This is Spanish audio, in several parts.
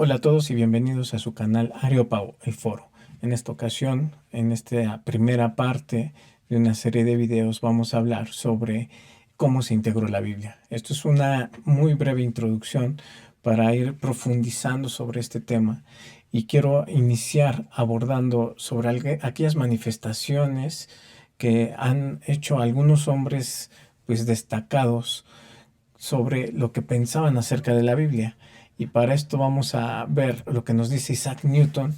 Hola a todos y bienvenidos a su canal Areopagos, el foro. En esta ocasión, en esta primera parte de una serie de videos, vamos a hablar sobre cómo se integró la Biblia. Esto es una muy breve introducción para ir profundizando sobre este tema y quiero iniciar abordando sobre aquellas manifestaciones que han hecho algunos hombres pues destacados sobre lo que pensaban acerca de la Biblia. Y para esto vamos a ver lo que nos dice Isaac Newton,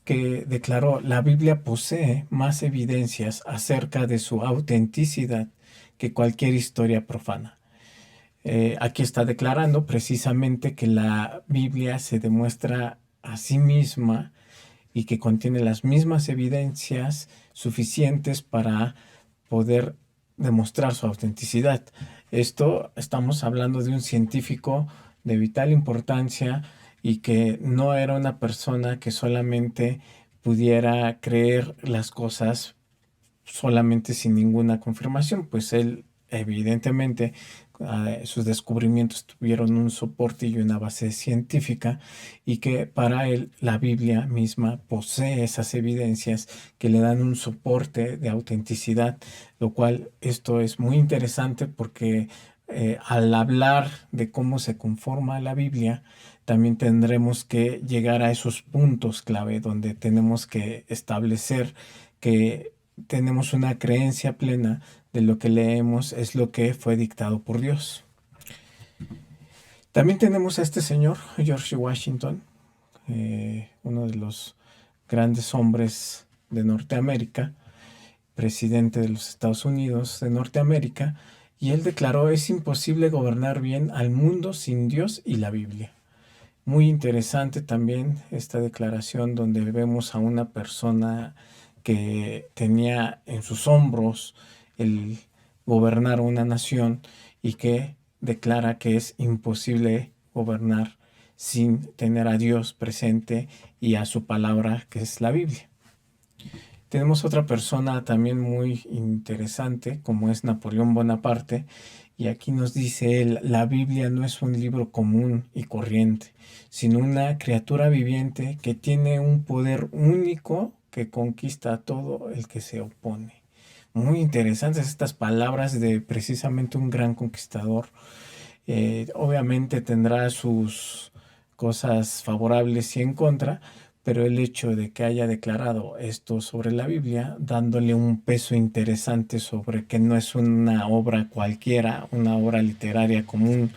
que declaró: la Biblia posee más evidencias acerca de su autenticidad que cualquier historia profana. Aquí está declarando precisamente que la Biblia se demuestra a sí misma y que contiene las mismas evidencias suficientes para poder demostrar su autenticidad. Esto estamos hablando de un científico de vital importancia y que no era una persona que solamente pudiera creer las cosas solamente sin ninguna confirmación, pues él evidentemente sus descubrimientos tuvieron un soporte y una base científica y que para él la Biblia misma posee esas evidencias que le dan un soporte de autenticidad, lo cual esto es muy interesante porque al hablar de cómo se conforma la Biblia, también tendremos que llegar a esos puntos clave donde tenemos que establecer que tenemos una creencia plena de lo que leemos es lo que fue dictado por Dios. También tenemos a este señor, George Washington, uno de los grandes hombres de Norteamérica, presidente de los Estados Unidos de Norteamérica, y él declaró: es imposible gobernar bien al mundo sin Dios y la Biblia. Muy interesante también esta declaración donde vemos a una persona que tenía en sus hombros el gobernar una nación y que declara que es imposible gobernar sin tener a Dios presente y a su palabra, que es la Biblia. Tenemos otra persona también muy interesante, como es Napoleón Bonaparte, y aquí nos dice él: la Biblia no es un libro común y corriente, sino una criatura viviente que tiene un poder único que conquista a todo el que se opone. Muy interesantes estas palabras de precisamente un gran conquistador. Obviamente tendrá sus cosas favorables y en contra, pero el hecho de que haya declarado esto sobre la Biblia, dándole un peso interesante sobre que no es una obra cualquiera, una obra literaria común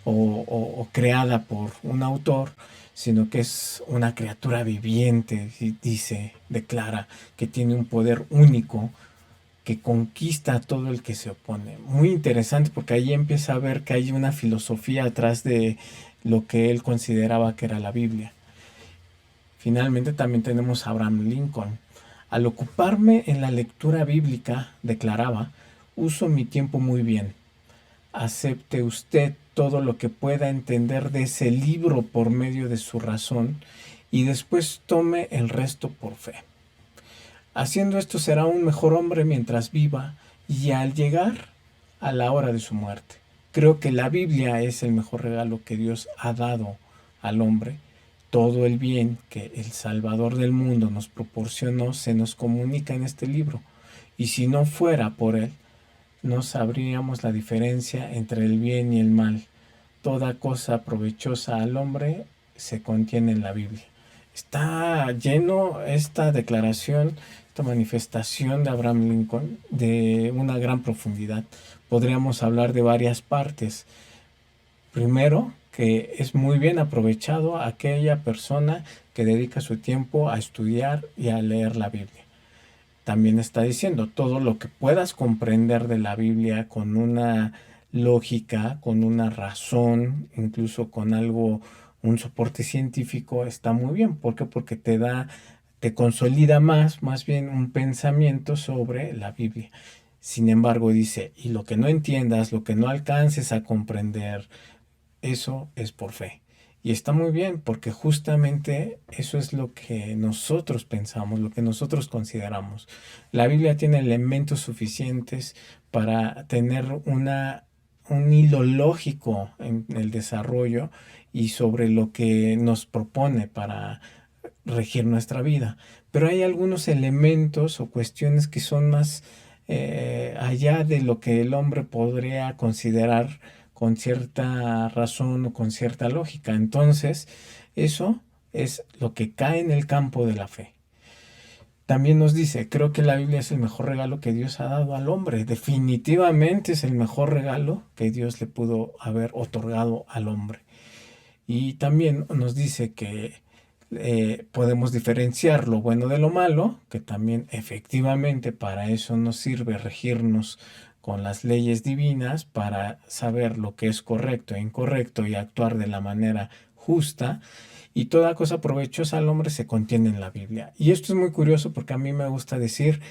o creada por un autor, sino que es una criatura viviente, y dice, declara que tiene un poder único que conquista a todo el que se opone. Muy interesante porque ahí empieza a ver que hay una filosofía atrás de lo que él consideraba que era la Biblia. Finalmente también tenemos a Abraham Lincoln. Al ocuparme en la lectura bíblica, declaraba, uso mi tiempo muy bien. Acepte usted todo lo que pueda entender de ese libro por medio de su razón y después tome el resto por fe. Haciendo esto será un mejor hombre mientras viva y al llegar a la hora de su muerte. Creo que la Biblia es el mejor regalo que Dios ha dado al hombre. Todo el bien que el Salvador del mundo nos proporcionó se nos comunica en este libro. Y si no fuera por él, no sabríamos la diferencia entre el bien y el mal. Toda cosa provechosa al hombre se contiene en la Biblia. Está lleno esta declaración, esta manifestación de Abraham Lincoln de una gran profundidad. Podríamos hablar de varias partes. Primero, que es muy bien aprovechado aquella persona que dedica su tiempo a estudiar y a leer la Biblia. También está diciendo todo lo que puedas comprender de la Biblia con una lógica, con una razón, incluso con algo, un soporte científico, está muy bien. ¿Por qué? Porque te consolida más bien un pensamiento sobre la Biblia. Sin embargo, dice, y lo que no entiendas, lo que no alcances a comprender, eso es por fe. Y está muy bien porque justamente eso es lo que nosotros pensamos, lo que nosotros consideramos. La Biblia tiene elementos suficientes para tener una un hilo lógico en el desarrollo y sobre lo que nos propone para regir nuestra vida. Pero hay algunos elementos o cuestiones que son más allá de lo que el hombre podría considerar con cierta razón o con cierta lógica. Entonces, eso es lo que cae en el campo de la fe. También nos dice, creo que la Biblia es el mejor regalo que Dios ha dado al hombre. Definitivamente es el mejor regalo que Dios le pudo haber otorgado al hombre. Y también nos dice que podemos diferenciar lo bueno de lo malo, que también efectivamente para eso nos sirve regirnos con las leyes divinas para saber lo que es correcto e incorrecto y actuar de la manera justa. Y toda cosa provechosa al hombre se contiene en la Biblia. Y esto es muy curioso porque a mí me gusta decir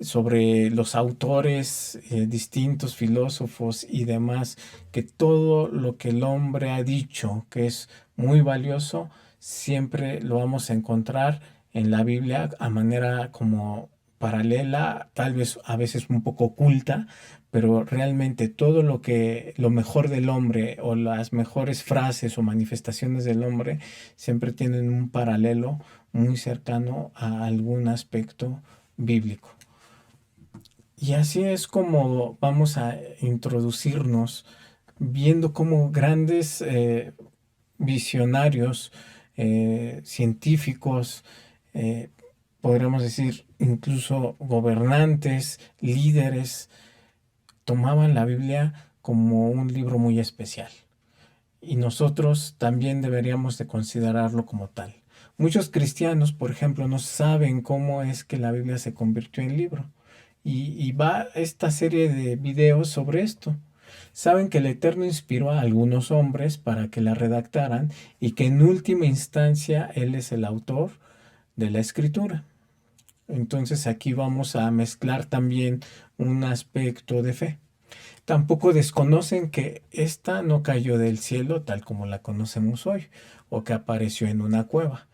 sobre los autores, distintos filósofos y demás, que todo lo que el hombre ha dicho que es muy valioso, siempre lo vamos a encontrar en la Biblia a manera como paralela, tal vez a veces un poco oculta, pero realmente todo lo mejor del hombre o las mejores frases o manifestaciones del hombre siempre tienen un paralelo muy cercano a algún aspecto bíblico. Y así es como vamos a introducirnos viendo cómo grandes visionarios, científicos, eh, podríamos decir incluso gobernantes, líderes, tomaban la Biblia como un libro muy especial. Y nosotros también deberíamos de considerarlo como tal. Muchos cristianos, por ejemplo, no saben cómo es que la Biblia se convirtió en libro. Y va esta serie de videos sobre esto. Saben que el Eterno inspiró a algunos hombres para que la redactaran y que en última instancia Él es el autor de la escritura. Entonces aquí vamos a mezclar también un aspecto de fe. Tampoco desconocen que ésta no cayó del cielo tal como la conocemos hoy, o que apareció en una cueva.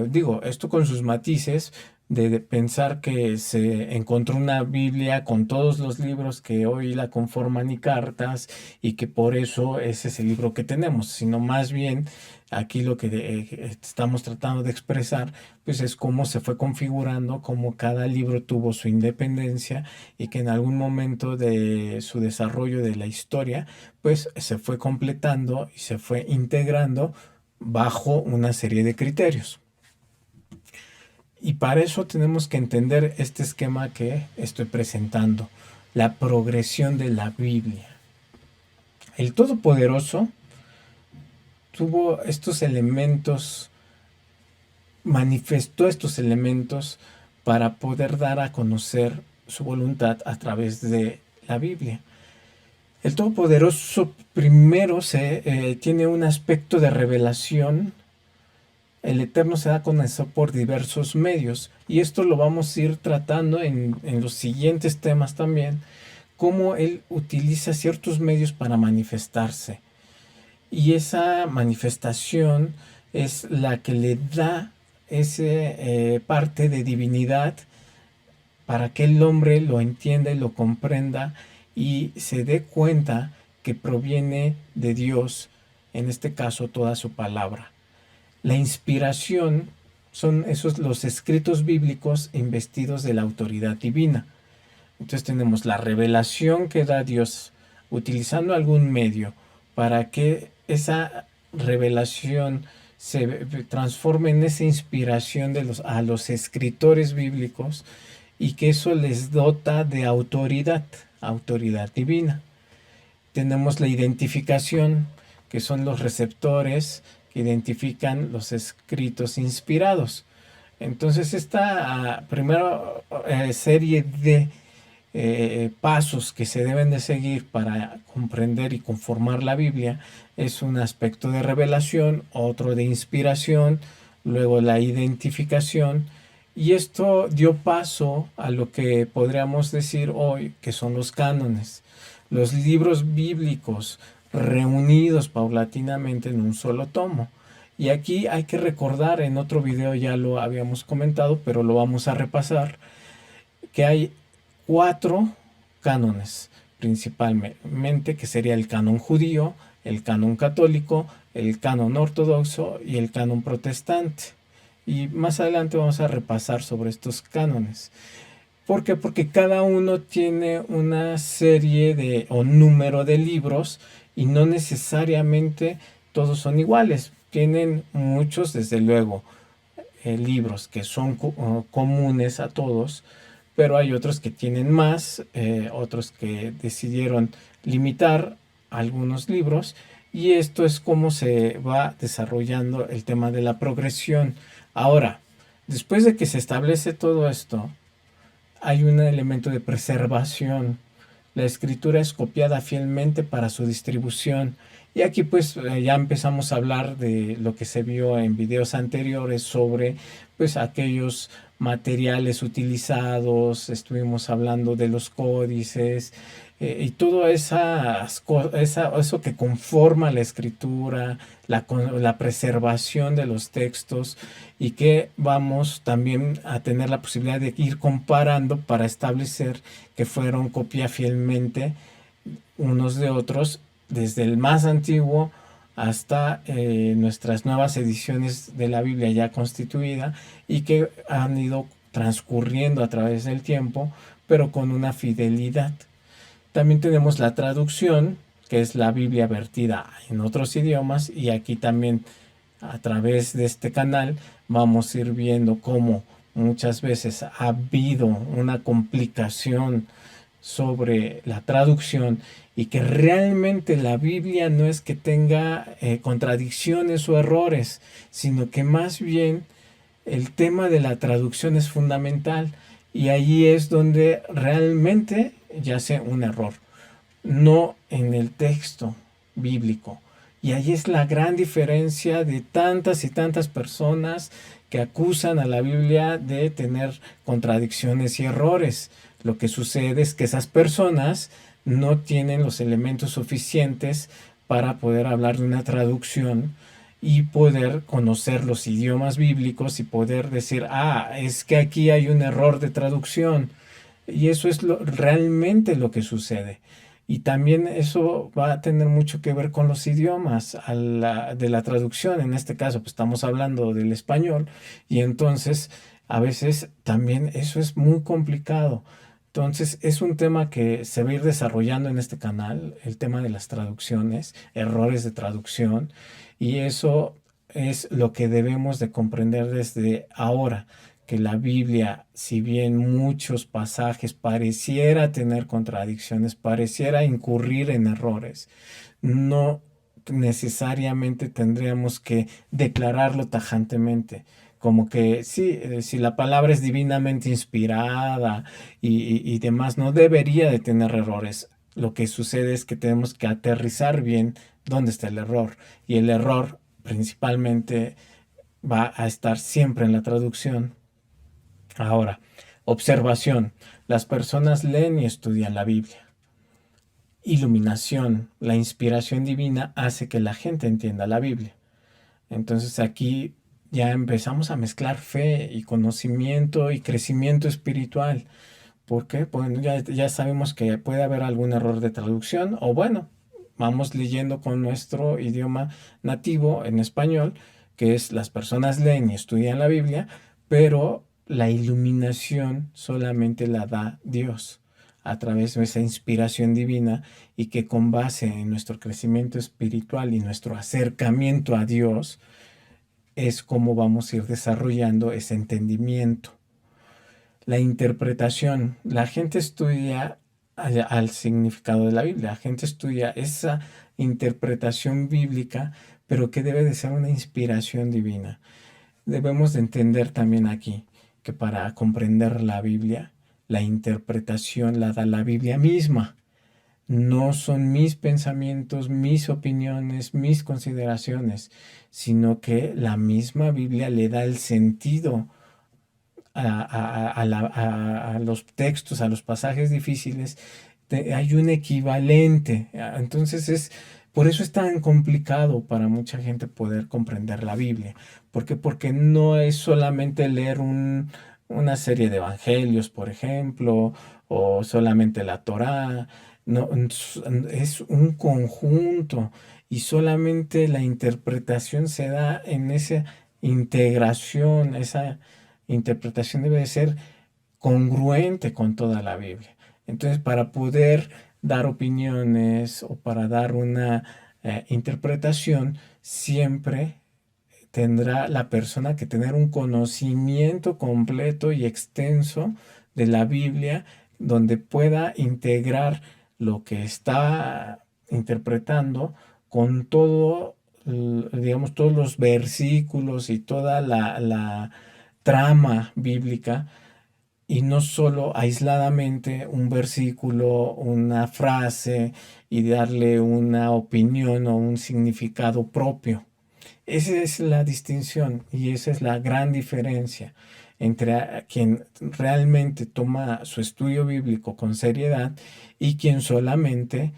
Digo, esto con sus matices de pensar que se encontró una Biblia con todos los libros que hoy la conforman y cartas y que por eso ese es el libro que tenemos, sino más bien aquí lo que estamos tratando de expresar pues es cómo se fue configurando, cómo cada libro tuvo su independencia y que en algún momento de su desarrollo de la historia pues se fue completando y se fue integrando bajo una serie de criterios. Y para eso tenemos que entender este esquema que estoy presentando, la progresión de la Biblia. El Todopoderoso tuvo estos elementos, manifestó estos elementos para poder dar a conocer su voluntad a través de la Biblia. El Todopoderoso primero tiene un aspecto de revelación. El Eterno se da a conocer por diversos medios y esto lo vamos a ir tratando en los siguientes temas también, cómo Él utiliza ciertos medios para manifestarse. Y esa manifestación es la que le da ese parte de divinidad para que el hombre lo entienda y lo comprenda y se dé cuenta que proviene de Dios, en este caso toda su palabra. La inspiración son esos los escritos bíblicos investidos de la autoridad divina. Entonces tenemos la revelación que da Dios utilizando algún medio para que esa revelación se transforme en esa inspiración a los escritores bíblicos y que eso les dota de autoridad, autoridad divina. Tenemos la identificación, que son los receptores que identifican los escritos inspirados. Entonces esta primera serie de pasos que se deben de seguir para comprender y conformar la Biblia es un aspecto de revelación, otro de inspiración, luego la identificación, y esto dio paso a lo que podríamos decir hoy que son los cánones, los libros bíblicos reunidos paulatinamente en un solo tomo. Y aquí hay que recordar, en otro video ya lo habíamos comentado, pero lo vamos a repasar, que hay 4 cánones. principalmente, que sería el canon judío, el canon católico, el canon ortodoxo y el canon protestante. Y más adelante vamos a repasar sobre estos cánones. ¿Por qué? Porque cada uno tiene una serie de o número de libros y no necesariamente todos son iguales. Tienen muchos, desde luego, libros que son comunes a todos, pero hay otros que tienen más, otros que decidieron limitar algunos libros, y esto es cómo se va desarrollando el tema de la progresión. Ahora, después de que se establece todo esto, hay un elemento de preservación. La escritura es copiada fielmente para su distribución. Y aquí pues ya empezamos a hablar de lo que se vio en videos anteriores sobre pues aquellos materiales utilizados, estuvimos hablando de los códices, y todo eso que conforma la escritura, la preservación de los textos, y que vamos también a tener la posibilidad de ir comparando para establecer que fueron copia fielmente unos de otros, desde el más antiguo hasta nuestras nuevas ediciones de la Biblia ya constituida, y que han ido transcurriendo a través del tiempo, pero con una fidelidad. También tenemos la traducción, que es la Biblia vertida en otros idiomas, y aquí también a través de este canal vamos a ir viendo cómo muchas veces ha habido una complicación sobre la traducción, y que realmente la Biblia no es que tenga contradicciones o errores, sino que más bien el tema de la traducción es fundamental, y allí es donde realmente yace un error, no en el texto bíblico. Y ahí es la gran diferencia de tantas y tantas personas que acusan a la Biblia de tener contradicciones y errores. Lo que sucede es que esas personas no tienen los elementos suficientes para poder hablar de una traducción y poder conocer los idiomas bíblicos y poder decir, es que aquí hay un error de traducción. Y eso es realmente lo que sucede. Y también eso va a tener mucho que ver con los idiomas de la traducción. En este caso, pues estamos hablando del español, y entonces a veces también eso es muy complicado. Entonces es un tema que se va a ir desarrollando en este canal, el tema de las traducciones, errores de traducción, y eso es lo que debemos de comprender desde ahora, que la Biblia, si bien muchos pasajes pareciera tener contradicciones, pareciera incurrir en errores, no necesariamente tendríamos que declararlo tajantemente. Como que sí, si la palabra es divinamente inspirada y demás, no debería de tener errores. Lo que sucede es que tenemos que aterrizar bien dónde está el error. Y el error principalmente va a estar siempre en la traducción. Ahora, observación. Las personas leen y estudian la Biblia. Iluminación. La inspiración divina hace que la gente entienda la Biblia. Entonces aquí ya empezamos a mezclar fe y conocimiento y crecimiento espiritual. ¿Por qué? Bueno, ya sabemos que puede haber algún error de traducción, o bueno, vamos leyendo con nuestro idioma nativo en español, que es las personas leen y estudian la Biblia, pero la iluminación solamente la da Dios a través de esa inspiración divina, y que con base en nuestro crecimiento espiritual y nuestro acercamiento a Dios es como vamos a ir desarrollando ese entendimiento. La interpretación. La gente estudia al significado de la Biblia. La gente estudia esa interpretación bíblica, pero que debe de ser una inspiración divina. Debemos de entender también aquí que para comprender la Biblia, la interpretación la da la Biblia misma. No son mis pensamientos, mis opiniones, mis consideraciones, sino que la misma Biblia le da el sentido a los textos, a los pasajes difíciles. Hay un equivalente. Entonces por eso es tan complicado para mucha gente poder comprender la Biblia. ¿Por qué? Porque no es solamente leer una serie de evangelios, por ejemplo, o solamente la Torá. no, es un conjunto y solamente la interpretación se da en esa integración, esa interpretación debe de ser congruente con toda la Biblia. Entonces, para poder dar opiniones o para dar una interpretación, siempre tendrá la persona que tener un conocimiento completo y extenso de la Biblia, donde pueda integrar lo que está interpretando con todo, digamos, todos los versículos y toda la trama bíblica, y no solo aisladamente un versículo, una frase y darle una opinión o un significado propio. Esa es la distinción y esa es la gran diferencia entre quien realmente toma su estudio bíblico con seriedad y quien solamente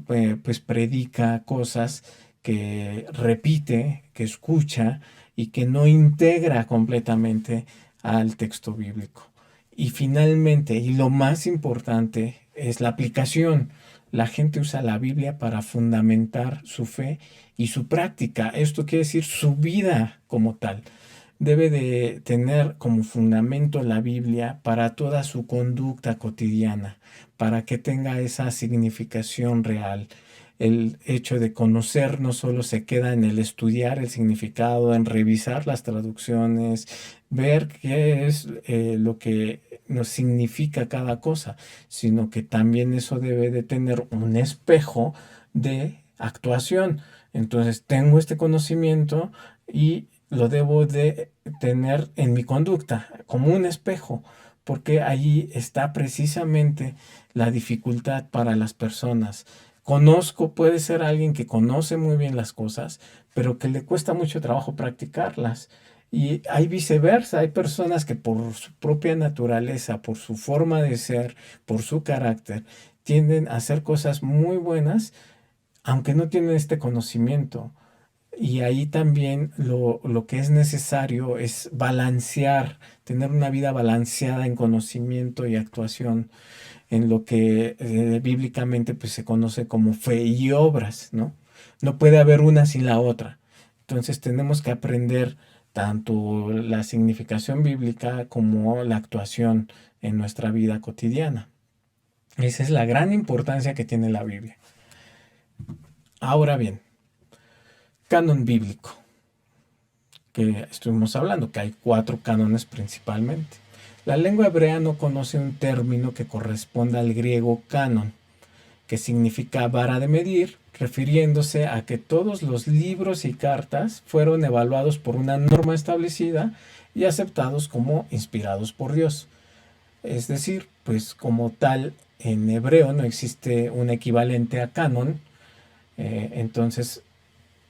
pues predica cosas que repite, que escucha y que no integra completamente al texto bíblico. Y finalmente, y lo más importante, es la aplicación. La gente usa la Biblia para fundamentar su fe y su práctica. Esto quiere decir su vida como tal. Debe de tener como fundamento la Biblia para toda su conducta cotidiana, para que tenga esa significación real. El hecho de conocer no solo se queda en el estudiar el significado, en revisar las traducciones, ver qué es lo que nos significa cada cosa, sino que también eso debe de tener un espejo de actuación. Entonces tengo este conocimiento y lo debo de tener en mi conducta como un espejo, porque allí está precisamente la dificultad para las personas. Conozco, puede ser alguien que conoce muy bien las cosas, pero que le cuesta mucho trabajo practicarlas. Y hay viceversa, hay personas que por su propia naturaleza, por su forma de ser, por su carácter, tienden a hacer cosas muy buenas, aunque no tienen este conocimiento. Y ahí también lo que es necesario es balancear, tener una vida balanceada en conocimiento y actuación, en lo que bíblicamente pues, se conoce como fe y obras, ¿no? No puede haber una sin la otra. Entonces tenemos que aprender tanto la significación bíblica como la actuación en nuestra vida cotidiana. Esa es la gran importancia que tiene la Biblia. Ahora bien, canon bíblico, que estuvimos hablando, que hay 4 cánones principalmente. La lengua hebrea no conoce un término que corresponda al griego canon, que significa vara de medir, refiriéndose a que todos los libros y cartas fueron evaluados por una norma establecida y aceptados como inspirados por Dios. Es decir, pues como tal, en hebreo no existe un equivalente a canon, entonces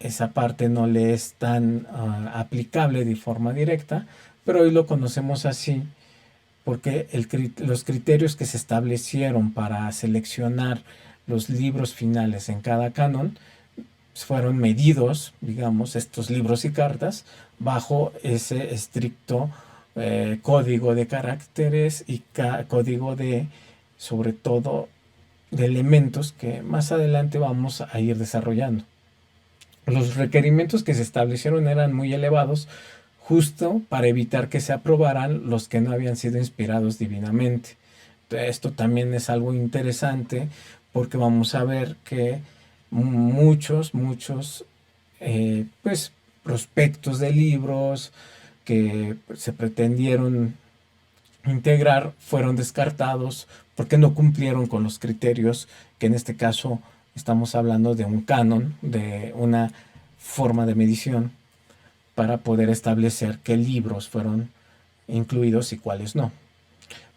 esa parte no le es tan aplicable de forma directa, pero hoy lo conocemos así porque los criterios que se establecieron para seleccionar los libros finales en cada canon fueron medidos, digamos, estos libros y cartas, bajo ese estricto código de caracteres y código de, sobre todo, de elementos que más adelante vamos a ir desarrollando. Los requerimientos que se establecieron eran muy elevados, justo para evitar que se aprobaran los que no habían sido inspirados divinamente. Esto también es algo interesante porque vamos a ver que muchos pues, prospectos de libros que se pretendieron integrar fueron descartados porque no cumplieron con los criterios, que en este caso estamos hablando de un canon, de una forma de medición para poder establecer qué libros fueron incluidos y cuáles no.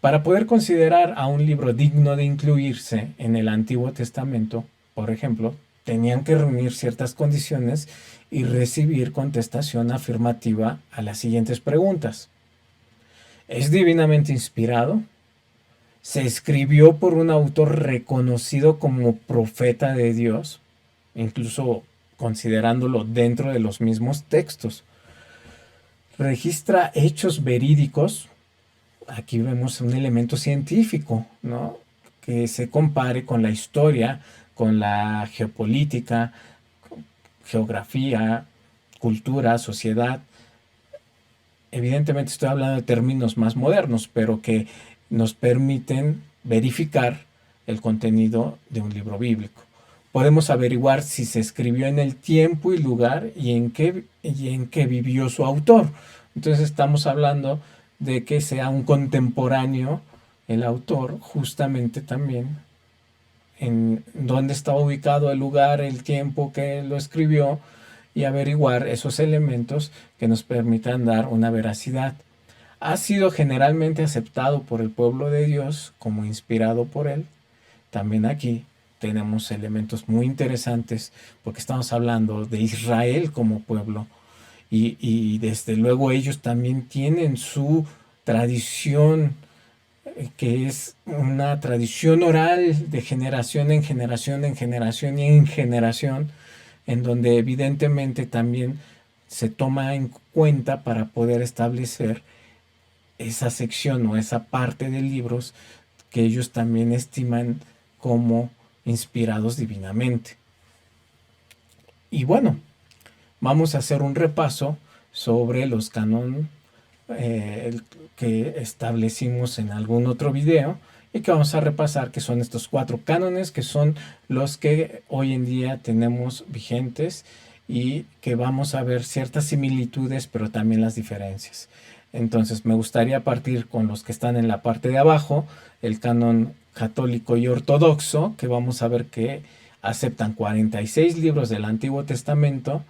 Para poder considerar a un libro digno de incluirse en el Antiguo Testamento, por ejemplo, tenían que reunir ciertas condiciones y recibir contestación afirmativa a las siguientes preguntas. ¿Es divinamente inspirado? ¿Se escribió por un autor reconocido como profeta de Dios? Incluso considerándolo dentro de los mismos textos. Registra hechos verídicos. Aquí vemos un elemento científico, ¿no? que se compare con la historia, con la geopolítica, geografía, cultura, sociedad. Evidentemente estoy hablando de términos más modernos, pero que nos permiten verificar el contenido de un libro bíblico. Podemos averiguar si se escribió en el tiempo y lugar y en qué vivió su autor. Entonces estamos hablando de que sea un contemporáneo el autor, justamente también en dónde estaba ubicado el lugar, el tiempo que lo escribió, y averiguar esos elementos que nos permitan dar una veracidad. Ha sido generalmente aceptado por el pueblo de Dios como inspirado por él. También aquí tenemos elementos muy interesantes porque estamos hablando de Israel como pueblo y desde luego ellos también tienen su tradición, que es una tradición oral de generación en generación, en generación y en generación, en donde evidentemente también se toma en cuenta para poder establecer esa sección o esa parte de libros que ellos también estiman como inspirados divinamente. Y bueno, vamos a hacer un repaso sobre los canon que establecimos en algún otro video y que vamos a repasar, que son estos 4 cánones, que son los que hoy en día tenemos vigentes y que vamos a ver ciertas similitudes, pero también las diferencias. Entonces me gustaría partir con los que están en la parte de abajo, el canon católico y ortodoxo, que vamos a ver que aceptan 46 libros del Antiguo Testamento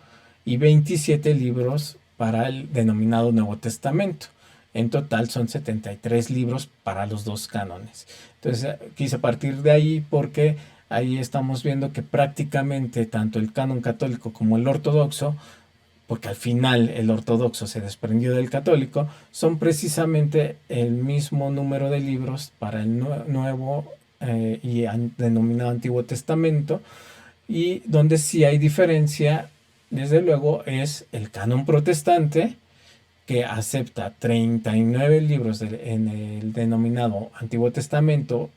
y 27 libros para el denominado Nuevo Testamento. En total son 73 libros para los 2 cánones. Entonces quise partir de ahí porque ahí estamos viendo que prácticamente tanto el canon católico como el ortodoxo, porque al final el ortodoxo se desprendió del católico, son precisamente el mismo número de libros para el Nuevo y denominado Antiguo Testamento, y donde sí hay diferencia, desde luego, es el canon protestante, que acepta 39 libros en el denominado Antiguo Testamento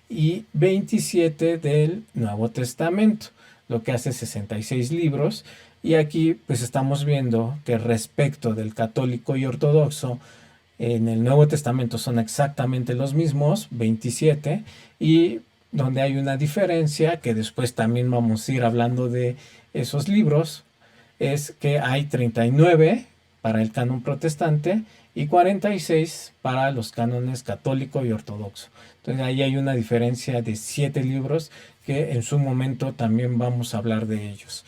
y 27 del Nuevo Testamento, lo que hace 66 libros. Y aquí pues estamos viendo que respecto del católico y ortodoxo, en el Nuevo Testamento son exactamente los mismos, 27, y donde hay una diferencia, que después también vamos a ir hablando de esos libros, es que hay 39 para el canon protestante y 46 para los cánones católico y ortodoxo. Entonces ahí hay una diferencia de 7 libros que en su momento también vamos a hablar de ellos.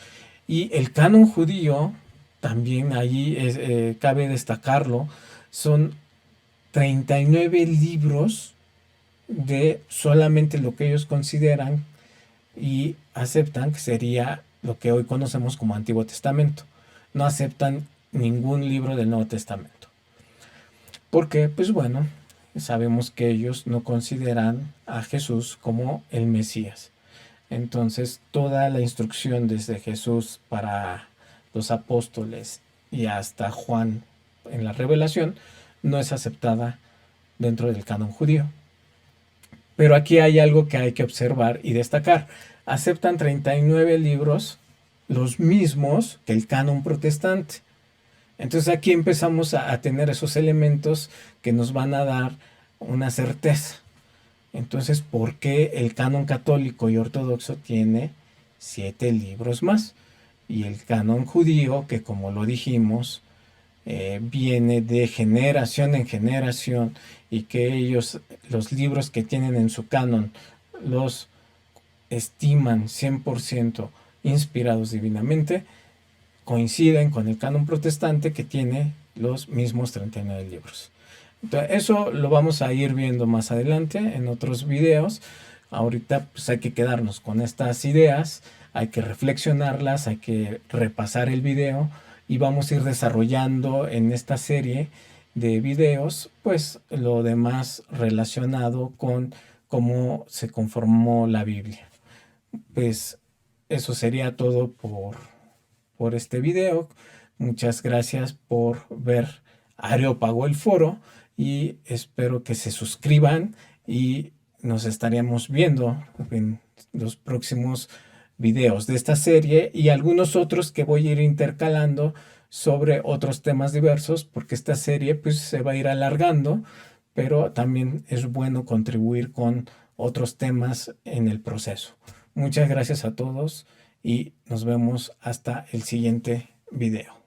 Y el canon judío, también allí cabe destacarlo, son 39 libros de solamente lo que ellos consideran y aceptan que sería lo que hoy conocemos como Antiguo Testamento. No aceptan ningún libro del Nuevo Testamento. Porque, pues bueno, sabemos que ellos no consideran a Jesús como el Mesías. Entonces, toda la instrucción desde Jesús para los apóstoles y hasta Juan en la Revelación no es aceptada dentro del canon judío. Pero aquí hay algo que hay que observar y destacar. Aceptan 39 libros, los mismos que el canon protestante. Entonces aquí empezamos a tener esos elementos que nos van a dar una certeza. Entonces, ¿por qué el canon católico y ortodoxo tiene 7 libros más? Y el canon judío, que como lo dijimos, viene de generación en generación, y que ellos, los libros que tienen en su canon, los estiman 100% inspirados divinamente, coinciden con el canon protestante, que tiene los mismos 39 libros. Entonces, eso lo vamos a ir viendo más adelante en otros videos. Ahorita pues hay que quedarnos con estas ideas, hay que reflexionarlas, hay que repasar el video y vamos a ir desarrollando en esta serie de videos pues lo demás relacionado con cómo se conformó la Biblia. Pues eso sería todo por este video. Muchas gracias por ver Areópago el Foro y espero que se suscriban y nos estaríamos viendo en los próximos videos de esta serie y algunos otros que voy a ir intercalando sobre otros temas diversos, porque esta serie pues se va a ir alargando, pero también es bueno contribuir con otros temas en el proceso. Muchas gracias a todos y nos vemos hasta el siguiente video.